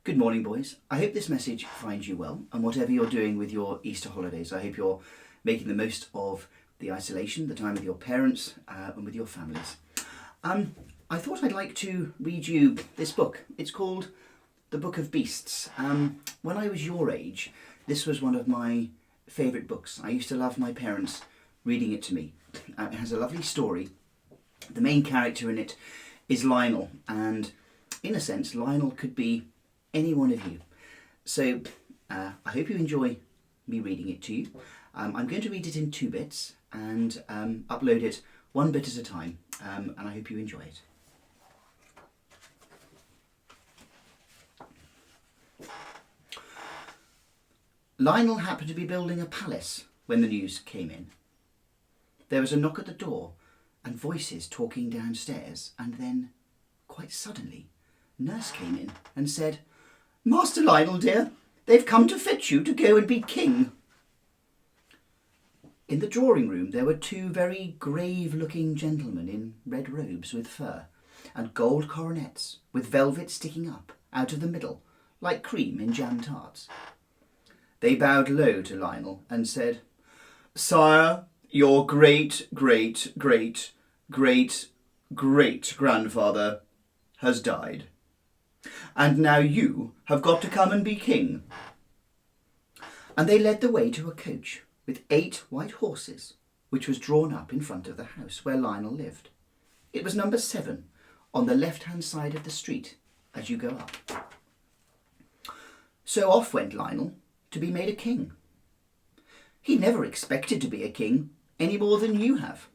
Good morning, boys. I hope this message finds you well, and whatever you're doing with your Easter holidays, I hope you're making the most of the isolation, the time with your parents and with your families. I thought I'd like to read you this book. It's called The Book of Beasts. When I was your age, this was one of my favourite books. I used to love my parents reading it to me. It has a lovely story. The main character in it is Lionel, and in a sense, Lionel could be any one of you. So I hope you enjoy me reading it to you. I'm going to read it in 2 bits and upload it 1 bit at a time, and I hope you enjoy it. Lionel happened to be building a palace when the news came in. There was a knock at the door and voices talking downstairs, and then, quite suddenly, Nurse came in and said, "Master Lionel, dear, they've come to fetch you to go and be king." In the drawing room there were 2 very grave-looking gentlemen in red robes with fur and gold coronets with velvet sticking up out of the middle, like cream in jam tarts. They bowed low to Lionel and said, "Sire, your great-great-great-great-great-grandfather has died. And now you have got to come and be king." And they led the way to a coach with 8 white horses, which was drawn up in front of the house where Lionel lived. It was number 7 on the left-hand side of the street as you go up. So off went Lionel to be made a king. He never expected to be a king any more than you have.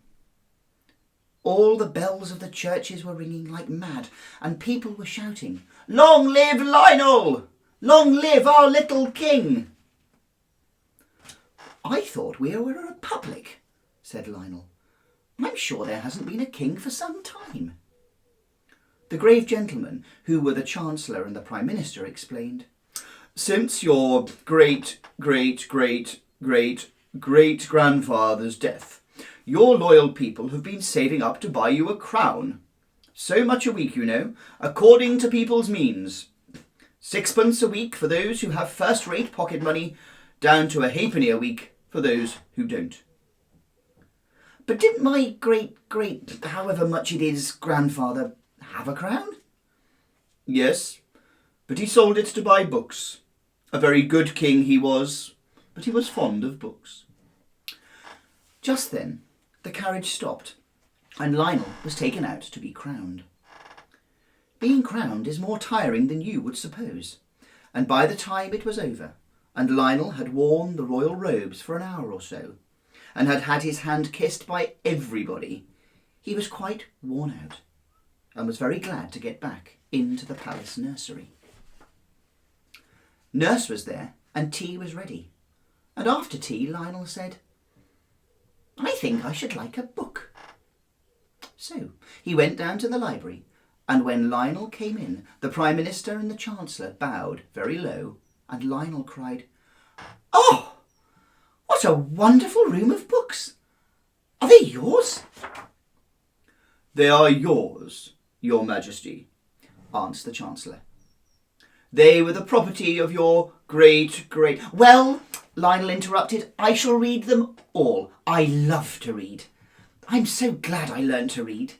All the bells of the churches were ringing like mad, and people were shouting, "Long live Lionel! Long live our little king!" "I thought we were a republic," said Lionel. "I'm sure there hasn't been a king for some time." The grave gentlemen, who were the Chancellor and the Prime Minister, explained, "Since your great-great-great-great-grandfather's death, your loyal people have been saving up to buy you a crown. So much a week, you know, according to people's means. 6pence a week for those who have first-rate pocket money, down to a halfpenny a week for those who don't." "But didn't my great, however much it is, grandfather have a crown?" "Yes, but he sold it to buy books. A very good king he was, but he was fond of books." Just then, the carriage stopped, and Lionel was taken out to be crowned. Being crowned is more tiring than you would suppose, and by the time it was over, and Lionel had worn the royal robes for an hour or so, and had had his hand kissed by everybody, he was quite worn out, and was very glad to get back into the palace nursery. Nurse was there, and tea was ready, and after tea Lionel said, "I think I should like a book." So he went down to the library, and when Lionel came in, the Prime Minister and the Chancellor bowed very low, and Lionel cried, "Oh, what a wonderful room of books! Are they yours?" "They are yours, Your Majesty," answered the Chancellor. "They were the property of your great-great—" "Well," Lionel interrupted, "I shall read them all. I love to read. I'm so glad I learned to read."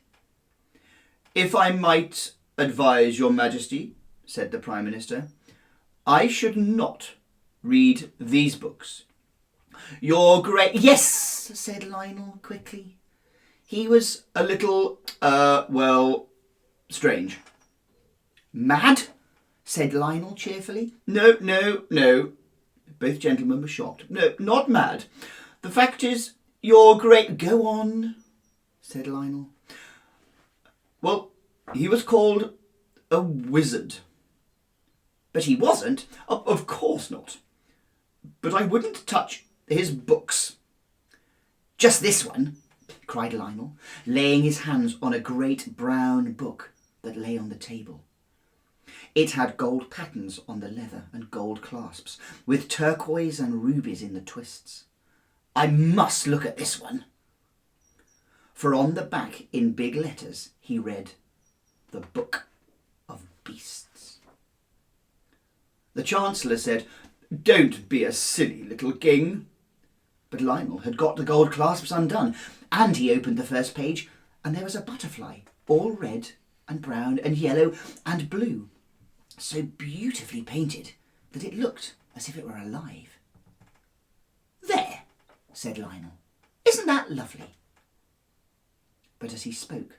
"If I might advise Your Majesty," said the Prime Minister, "I should not read these books. Your great—" "Yes," said Lionel quickly. He was a little, strange. "Mad?" said Lionel cheerfully. No. Both gentlemen were shocked. "No, not mad. The fact is, your great—" "Go on," said Lionel. "Well, he was called a wizard." "But he wasn't." Of course not. But I wouldn't touch his books." "Just this one," cried Lionel, laying his hands on a great brown book that lay on the table. It had gold patterns on the leather and gold clasps, with turquoise and rubies in the twists. "I must look at this one." For on the back, in big letters, he read, "The Book of Beasts." The Chancellor said, "Don't be a silly little king." But Lionel had got the gold clasps undone, and he opened the first page, and there was a butterfly, all red and brown and yellow and blue, so beautifully painted that it looked as if it were alive. "There," said Lionel, "isn't that lovely?" But as he spoke,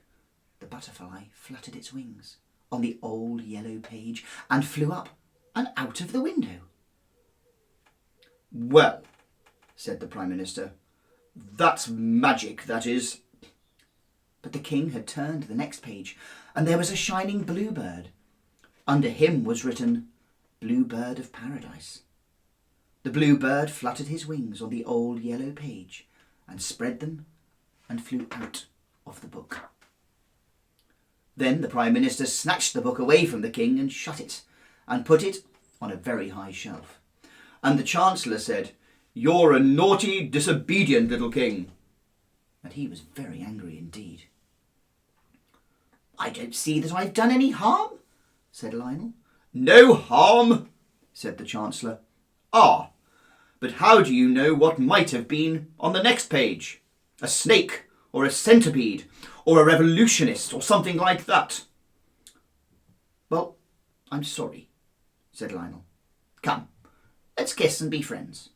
the butterfly fluttered its wings on the old yellow page and flew up and out of the window. "Well," said the Prime Minister, "that's magic, that is." But the king had turned the next page, and there was a shining bluebird. Under him was written, "Bluebird of Paradise." The bluebird fluttered his wings on the old yellow page and spread them and flew out of the book. Then the Prime Minister snatched the book away from the king and shut it, and put it on a very high shelf. And the Chancellor said, "You're a naughty, disobedient little king." And he was very angry indeed. "I don't see that I've done any harm," said Lionel. "No harm," said the Chancellor. "Ah, but how do you know what might have been on the next page? A snake, or a centipede, or a revolutionist, or something like that?" "Well, I'm sorry," said Lionel. "Come, let's kiss and be friends."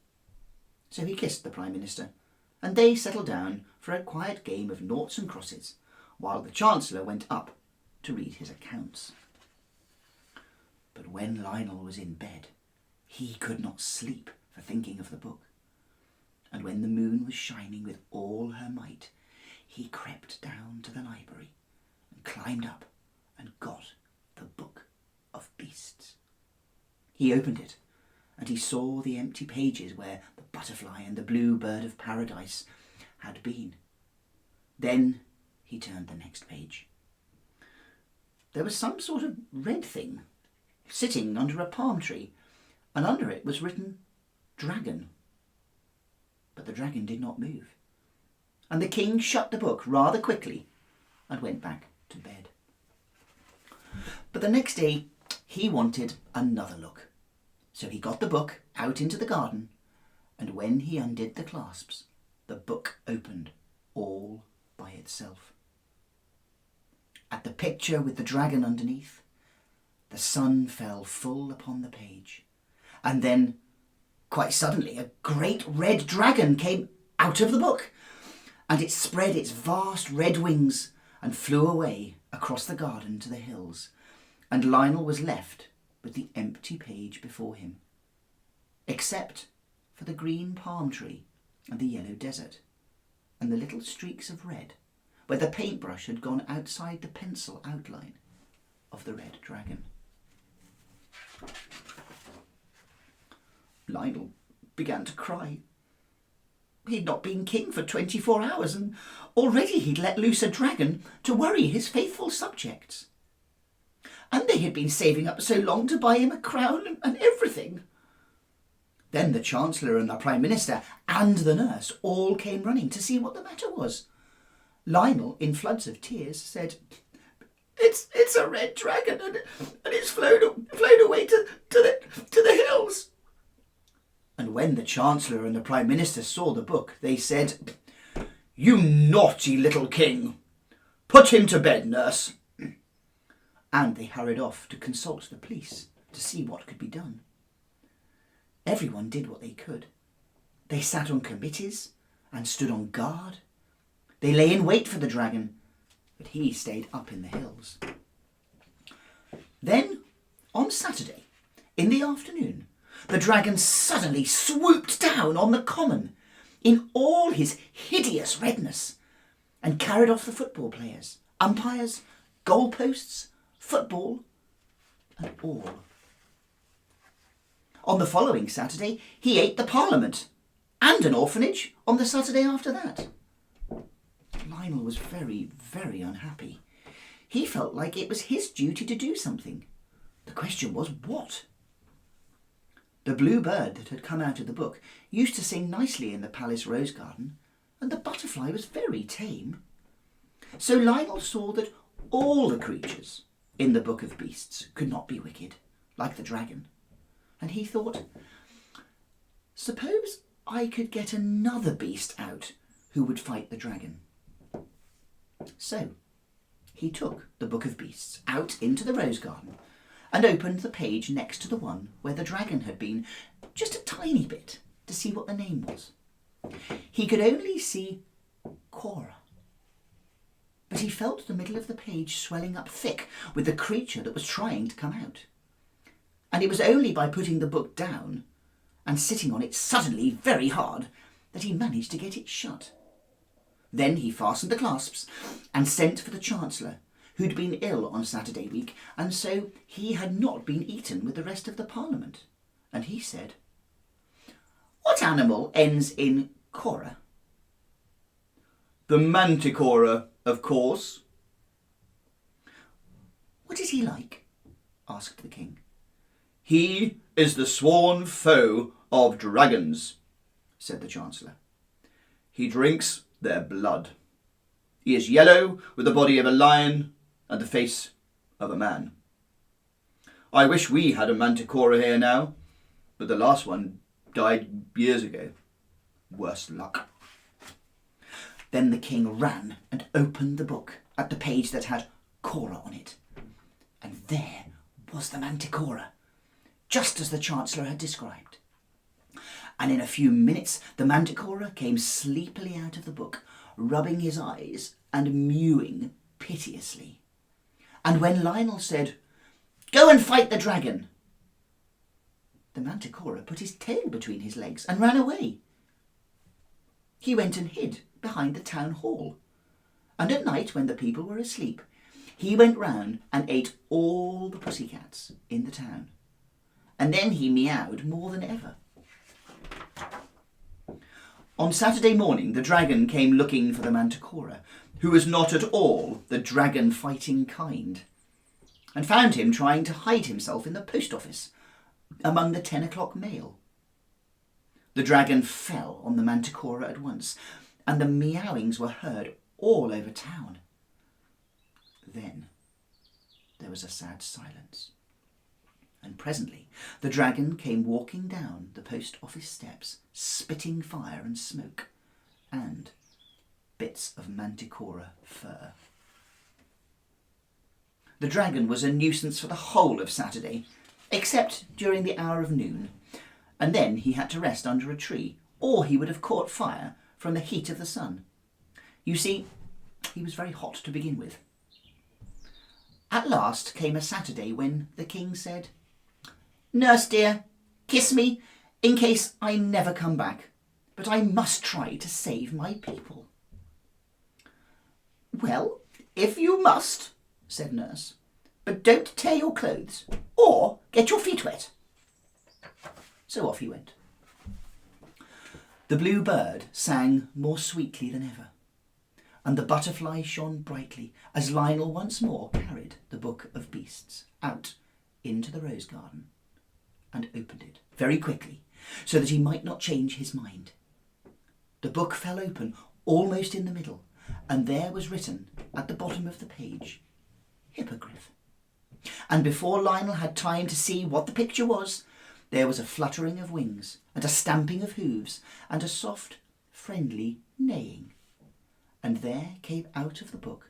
So he kissed the Prime Minister, and they settled down for a quiet game of noughts and crosses, while the Chancellor went up to read his accounts. But when Lionel was in bed, he could not sleep for thinking of the book. And when the moon was shining with all her might, he crept down to the library and climbed up and got the Book of Beasts. He opened it, and he saw the empty pages where the butterfly and the blue bird of paradise had been. Then he turned the next page. There was some sort of red thing sitting under a palm tree, and under it was written "Dragon." But the dragon did not move, and the king shut the book rather quickly and went back to bed. But the next day he wanted another look, so he got the book out into the garden, and when he undid the clasps, the book opened all by itself. At the picture with the dragon underneath, the sun fell full upon the page, and then, quite suddenly, a great red dragon came out of the book, and it spread its vast red wings and flew away across the garden to the hills, and Lionel was left with the empty page before him, except for the green palm tree and the yellow desert, and the little streaks of red where the paintbrush had gone outside the pencil outline of the red dragon. Lionel began to cry. He'd not been king for 24 hours, and already he'd let loose a dragon to worry his faithful subjects. And they had been saving up so long to buy him a crown and everything. Then the Chancellor and the Prime Minister and the nurse all came running to see what the matter was. Lionel, in floods of tears, said, It's a red dragon, and it's flown away to the hills." And when the Chancellor and the Prime Minister saw the book, they said, "You naughty little king! Put him to bed, nurse." And they hurried off to consult the police to see what could be done. Everyone did what they could. They sat on committees and stood on guard. They lay in wait for the dragon, but he stayed up in the hills. Then, on Saturday, in the afternoon, the dragon suddenly swooped down on the common in all his hideous redness and carried off the football players, umpires, goalposts, football, and all. On the following Saturday, he ate the Parliament and an orphanage on the Saturday after that. Lionel was very, very unhappy. He felt like it was his duty to do something. The question was, what? The blue bird that had come out of the book used to sing nicely in the palace rose garden, and the butterfly was very tame. So Lionel saw that all the creatures in the Book of Beasts could not be wicked, like the dragon. and he thought, suppose I could get another beast out who would fight the dragon. So he took the Book of Beasts out into the rose garden and opened the page next to the one where the dragon had been, just a tiny bit, to see what the name was. He could only see Cora, but he felt the middle of the page swelling up thick with the creature that was trying to come out. And it was only by putting the book down and sitting on it suddenly very hard that he managed to get it shut. Then he fastened the clasps and sent for the Chancellor, who'd been ill on Saturday week, and so he had not been eaten with the rest of the Parliament. And he said, "What animal ends in Cora?" "The Manticora, of course." "What is he like?" asked the king. "He is the sworn foe of dragons," said the Chancellor. "He drinks their blood. He is yellow, with the body of a lion and the face of a man. I wish we had a Manticora here now, but the last one died years ago. Worse luck." Then the king ran and opened the book at the page that had Cora on it. And there was the Manticora, just as the Chancellor had described. And in a few minutes the Manticora came sleepily out of the book, rubbing his eyes and mewing piteously. And when Lionel said, "Go and fight the dragon," the Manticora put his tail between his legs and ran away. He went and hid behind the town hall, and at night, when the people were asleep, he went round and ate all the pussycats in the town. And then he meowed more than ever. On Saturday morning, the dragon came looking for the Manticora, who was not at all the dragon-fighting kind, and found him trying to hide himself in the post office among the 10 o'clock mail. The dragon fell on the Manticora at once, and the meowings were heard all over town. Then there was a sad silence, and presently the dragon came walking down the post office steps, spitting fire and smoke, and bits of Manticora fur. The dragon was a nuisance for the whole of Saturday, except during the hour of noon, and then he had to rest under a tree, or he would have caught fire from the heat of the sun. You see, he was very hot to begin with. At last came a Saturday when the king said, "Nurse dear, kiss me in case I never come back, but I must try to save my people." "Well, if you must," said Nurse, "but don't tear your clothes or get your feet wet." So off he went. The blue bird sang more sweetly than ever, and the butterfly shone brightly as Lionel once more carried the Book of Beasts out into the rose garden and opened it very quickly so that he might not change his mind. The book fell open almost in the middle, and there was written at the bottom of the page, "Hippogriff." And before Lionel had time to see what the picture was, there was a fluttering of wings and a stamping of hooves and a soft, friendly neighing. And there came out of the book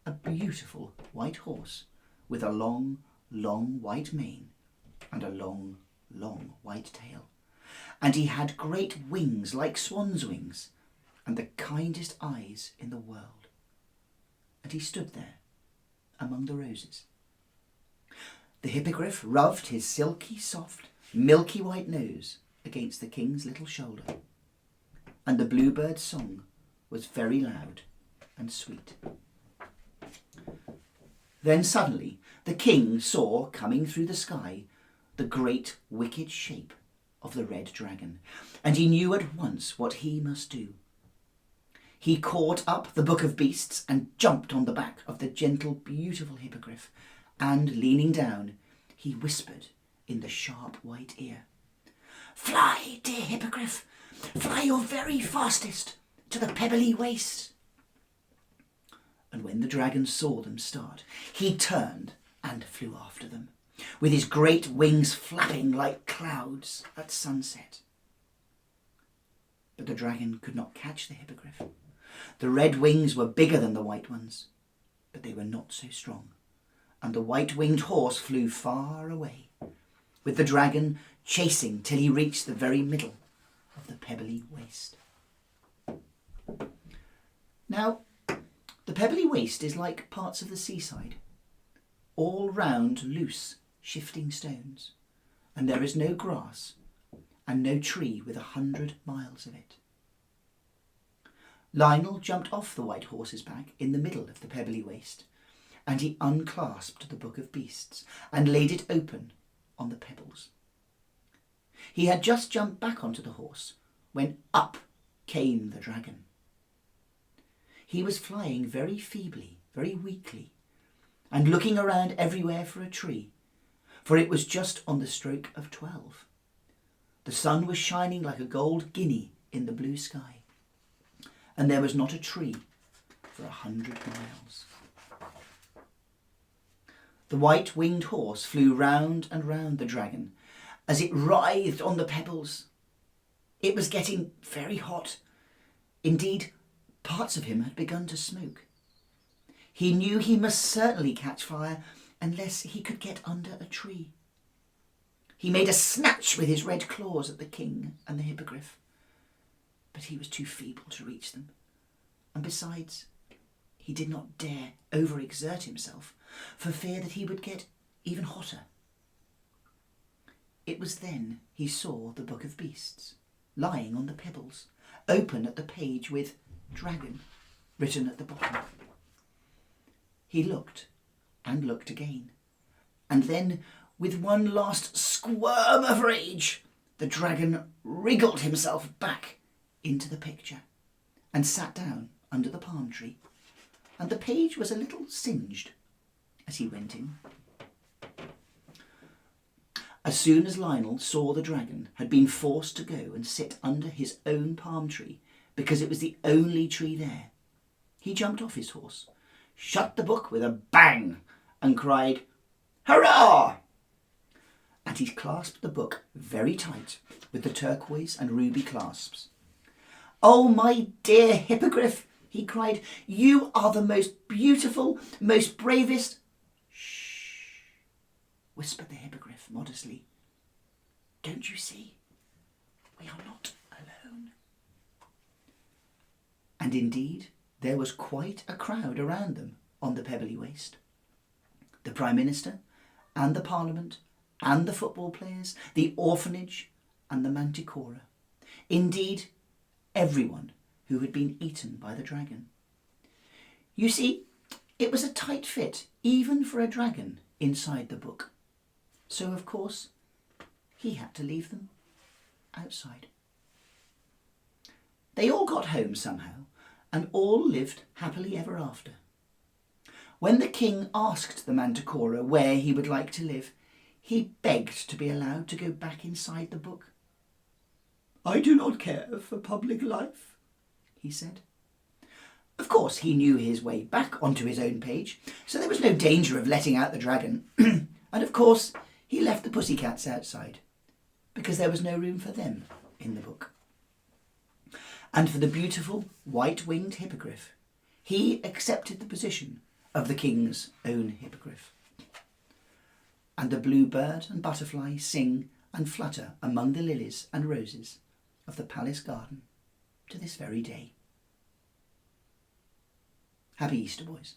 a beautiful white horse with a long, long white mane and a long, long white tail. And he had great wings like swan's wings and the kindest eyes in the world. And he stood there among the roses. The hippogriff rubbed his silky, soft, milky white nose against the king's little shoulder, and the bluebird's song was very loud and sweet. Then suddenly the king saw coming through the sky the great wicked shape of the red dragon, and he knew at once what he must do. He caught up the Book of Beasts and jumped on the back of the gentle, beautiful hippogriff, and leaning down, he whispered in the sharp white ear, "Fly, dear hippogriff, fly your very fastest to the pebbly waste." And when the dragon saw them start, he turned and flew after them, with his great wings flapping like clouds at sunset. But the dragon could not catch the hippogriff. The red wings were bigger than the white ones, but they were not so strong, and the white-winged horse flew far away, with the dragon chasing till he reached the very middle of the pebbly waste. Now, the pebbly waste is like parts of the seaside, all round loose, shifting stones, and there is no grass and no tree with 100 miles of it. Lionel jumped off the white horse's back in the middle of the pebbly waste, and he unclasped the Book of Beasts and laid it open on the pebbles. He had just jumped back onto the horse when up came the dragon. He was flying very feebly, very weakly, and looking around everywhere for a tree, for it was just on the stroke of 12. The sun was shining like a gold guinea in the blue sky, and there was not a tree for 100 miles. The white-winged horse flew round and round the dragon as it writhed on the pebbles. It was getting very hot. Indeed, parts of him had begun to smoke. He knew he must certainly catch fire unless he could get under a tree. He made a snatch with his red claws at the king and the hippogriff, but he was too feeble to reach them, and besides, he did not dare overexert himself for fear that he would get even hotter. It was then he saw the Book of Beasts, lying on the pebbles, open at the page with "Dragon" written at the bottom. He looked and looked again, and then, with one last squirm of rage, the dragon wriggled himself back into the picture and sat down under the palm tree, and the page was a little singed as he went in. As soon as Lionel saw the dragon had been forced to go and sit under his own palm tree because it was the only tree there, he jumped off his horse, shut the book with a bang, and cried, "Hurrah!" And he clasped the book very tight with the turquoise and ruby clasps. "Oh, my dear hippogriff," he cried, "you are the most beautiful, most bravest—" "Shh," whispered the hippogriff modestly. "Don't you see? We are not alone." And indeed, there was quite a crowd around them on the pebbly waste. The Prime Minister and the Parliament and the football players, the orphanage and the Manticora. Indeed, everyone who had been eaten by the dragon. You see, it was a tight fit, even for a dragon, inside the book. So, of course, he had to leave them outside. They all got home somehow, and all lived happily ever after. When the king asked the Manticora where he would like to live, he begged to be allowed to go back inside the book. "I do not care for public life," he said. Of course, he knew his way back onto his own page, so there was no danger of letting out the dragon. And of course, he left the pussycats outside, because there was no room for them in the book. And for the beautiful white-winged hippogriff, he accepted the position of the king's own hippogriff. And the bluebird and butterfly sing and flutter among the lilies and roses of the palace garden to this very day. Happy Easter, boys.